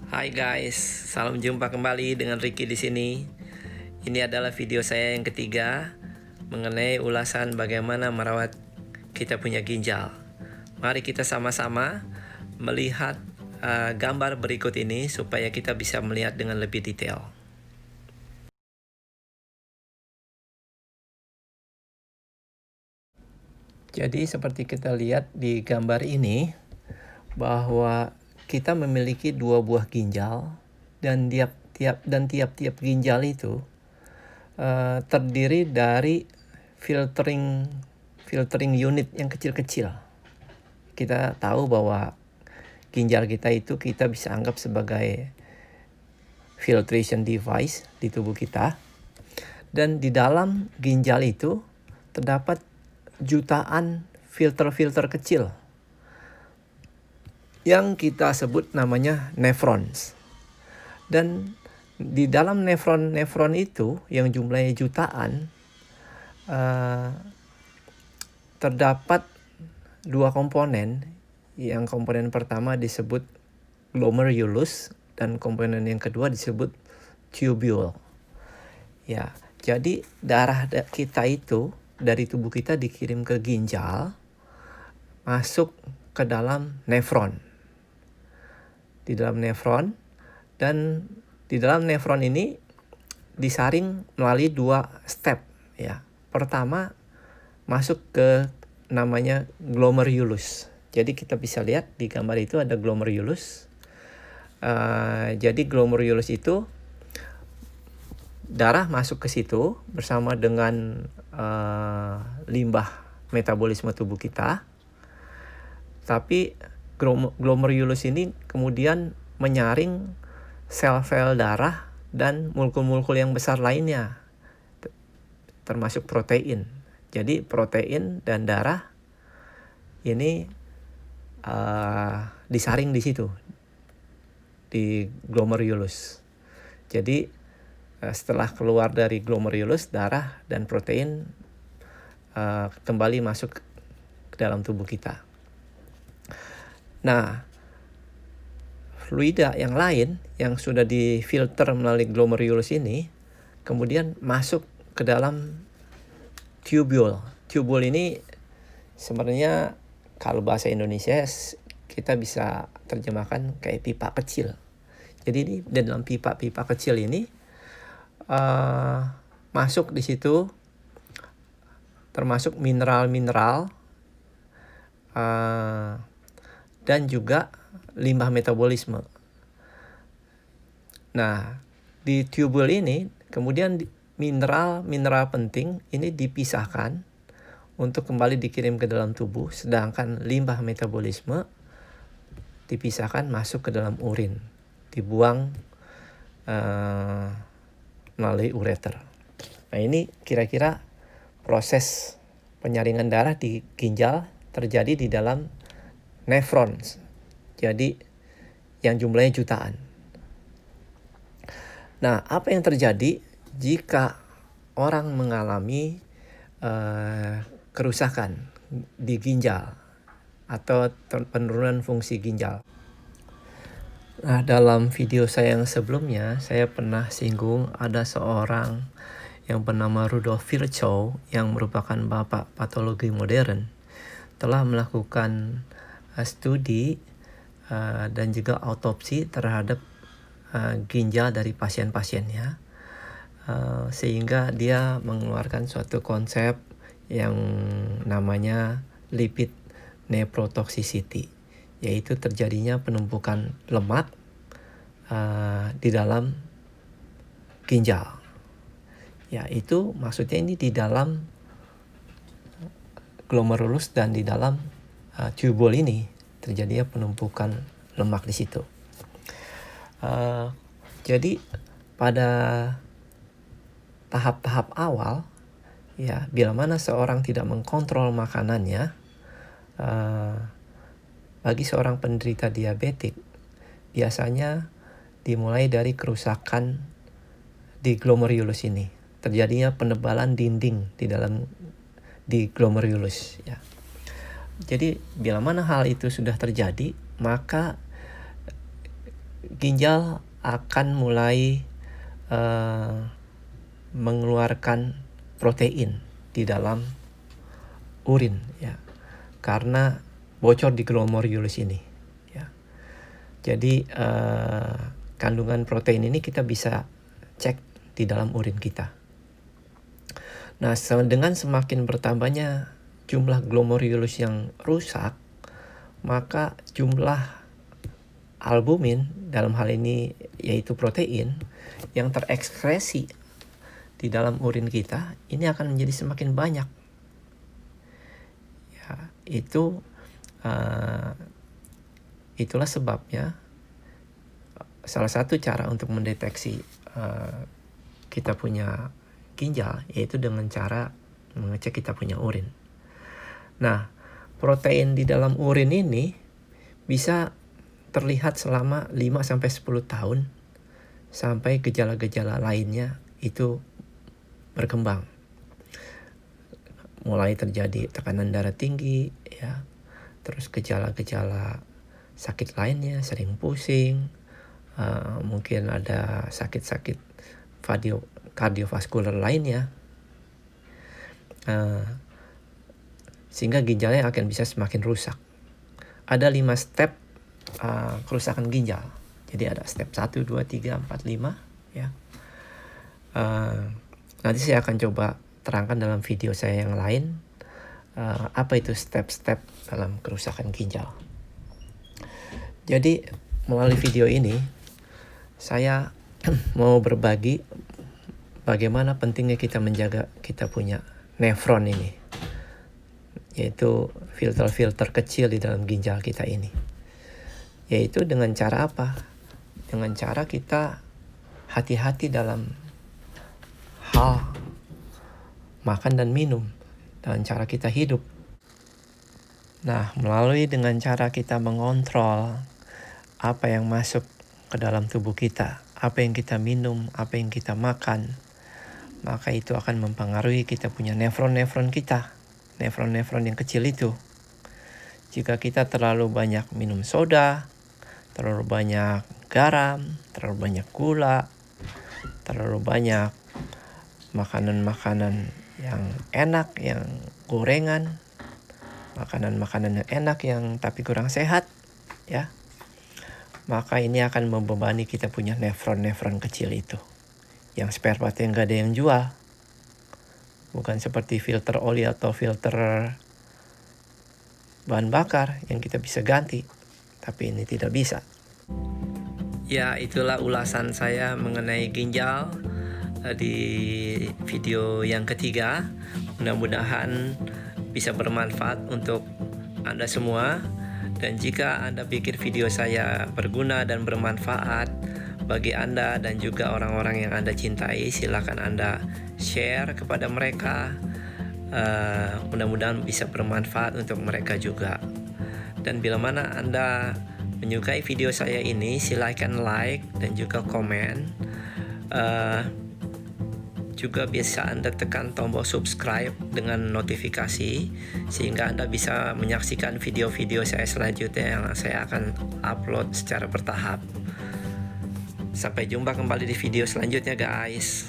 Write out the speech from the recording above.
Hai guys, salam jumpa kembali dengan Ricky di sini. Ini adalah video saya yang ketiga mengenai ulasan bagaimana merawat kita punya ginjal. Mari kita sama-sama melihat gambar berikut ini supaya kita bisa melihat dengan lebih detail. Jadi seperti kita lihat di gambar ini bahwa kita memiliki dua buah ginjal dan tiap-tiap ginjal itu terdiri dari filtering unit yang kecil-kecil. Kita tahu bahwa ginjal kita itu kita bisa anggap sebagai filtration device di tubuh kita. Dan di dalam ginjal itu terdapat jutaan filter-filter kecil yang kita sebut namanya nephrons. Dan di dalam nefron itu yang jumlahnya jutaan terdapat dua komponen. Yang komponen pertama disebut glomerulus dan komponen yang kedua disebut tubule. Ya, jadi darah kita itu dari tubuh kita dikirim ke ginjal, masuk ke dalam nefron. Di dalam nefron, dan di dalam nefron ini disaring melalui dua step ya. Pertama masuk ke namanya glomerulus. Jadi kita bisa lihat di gambar itu ada glomerulus. Jadi glomerulus itu darah masuk ke situ bersama dengan limbah metabolisme tubuh kita. Tapi glomerulus ini kemudian menyaring sel-sel darah dan molekul-molekul yang besar lainnya, termasuk protein. Jadi protein dan darah ini disaring di situ, di glomerulus. Jadi setelah keluar dari glomerulus, darah dan protein kembali masuk ke dalam tubuh kita. Nah, fluida yang lain yang sudah difilter melalui glomerulus ini kemudian masuk ke dalam tubule. Tubule ini sebenarnya kalau bahasa Indonesia kita bisa terjemahkan kayak pipa kecil. Jadi ini dalam pipa-pipa kecil ini masuk di situ termasuk mineral-mineral dan juga limbah metabolisme. Nah, di tubule ini kemudian mineral penting ini dipisahkan untuk kembali dikirim ke dalam tubuh, sedangkan limbah metabolisme dipisahkan masuk ke dalam urin, dibuang melalui ureter. Nah, ini kira-kira proses penyaringan darah di ginjal terjadi di dalam nephrons. Jadi yang jumlahnya jutaan. Nah, apa yang terjadi jika orang mengalami kerusakan di ginjal atau penurunan fungsi ginjal? Nah, dalam video saya yang sebelumnya, saya pernah singgung ada seorang yang bernama Rudolf Virchow yang merupakan bapak patologi modern telah melakukan studi dan juga autopsi terhadap ginjal dari pasien-pasiennya, sehingga dia mengeluarkan suatu konsep yang namanya lipid nephrotoxicity, yaitu terjadinya penumpukan lemak di dalam ginjal. Ya, itu maksudnya ini di dalam glomerulus dan di dalam tubule ini terjadinya penumpukan lemak di situ. Jadi pada tahap-tahap awal, ya, bila mana seorang tidak mengkontrol makanannya, bagi seorang penderita diabetik biasanya dimulai dari kerusakan di glomerulus ini. Terjadinya penebalan dinding di glomerulus ya. Jadi bila mana hal itu sudah terjadi, maka ginjal akan mulai mengeluarkan protein di dalam urin ya, karena bocor di glomerulus ini ya. Jadi kandungan protein ini kita bisa cek di dalam urin kita. Nah, dengan semakin bertambahnya jumlah glomerulus yang rusak, maka jumlah albumin dalam hal ini yaitu protein yang terekskresi di dalam urin kita ini akan menjadi semakin banyak. Ya, itulah sebabnya salah satu cara untuk mendeteksi kita punya ginjal yaitu dengan cara mengecek kita punya urin. Nah, protein di dalam urin ini bisa terlihat selama 5-10 tahun sampai gejala-gejala lainnya itu berkembang. Mulai terjadi tekanan darah tinggi ya, terus gejala-gejala sakit lainnya, sering pusing, mungkin ada sakit-sakit kardiovaskular lainnya, sehingga ginjalnya akan bisa semakin rusak. Ada 5 step kerusakan ginjal. Jadi ada step 1, 2, 3, 4, 5 ya. Nanti saya akan coba terangkan dalam video saya yang lain apa itu step-step dalam kerusakan ginjal. Jadi melalui video ini saya mau berbagi bagaimana pentingnya kita menjaga kita punya nefron ini, yaitu filter-filter kecil di dalam ginjal kita ini. Yaitu dengan cara apa? Dengan cara kita hati-hati dalam hal makan dan minum, dan cara kita hidup. Nah, melalui dengan cara kita mengontrol apa yang masuk ke dalam tubuh kita, apa yang kita minum, apa yang kita makan, maka itu akan mempengaruhi kita punya nefron-nefron kita, nefron-nefron yang kecil itu. Jika kita terlalu banyak minum soda, terlalu banyak garam, terlalu banyak gula, terlalu banyak makanan-makanan yang enak, yang gorengan, makanan-makanan yang enak yang tapi kurang sehat ya, maka ini akan membebani kita punya nefron-nefron kecil itu, yang spare part yang gak ada yang jual. Bukan seperti filter oli atau filter bahan bakar yang kita bisa ganti, tapi ini tidak bisa. Ya, itulah ulasan saya mengenai ginjal di video yang ketiga. Mudah-mudahan bisa bermanfaat untuk Anda semua. Dan jika Anda pikir video saya berguna dan bermanfaat bagi Anda dan juga orang-orang yang Anda cintai, silakan Anda share kepada mereka. Mudah-mudahan bisa bermanfaat untuk mereka juga. Dan bila mana Anda menyukai video saya ini, silakan like dan juga komen. Juga bisa Anda tekan tombol subscribe dengan notifikasi sehingga Anda bisa menyaksikan video-video saya selanjutnya yang saya akan upload secara bertahap. Sampai jumpa kembali di video selanjutnya guys.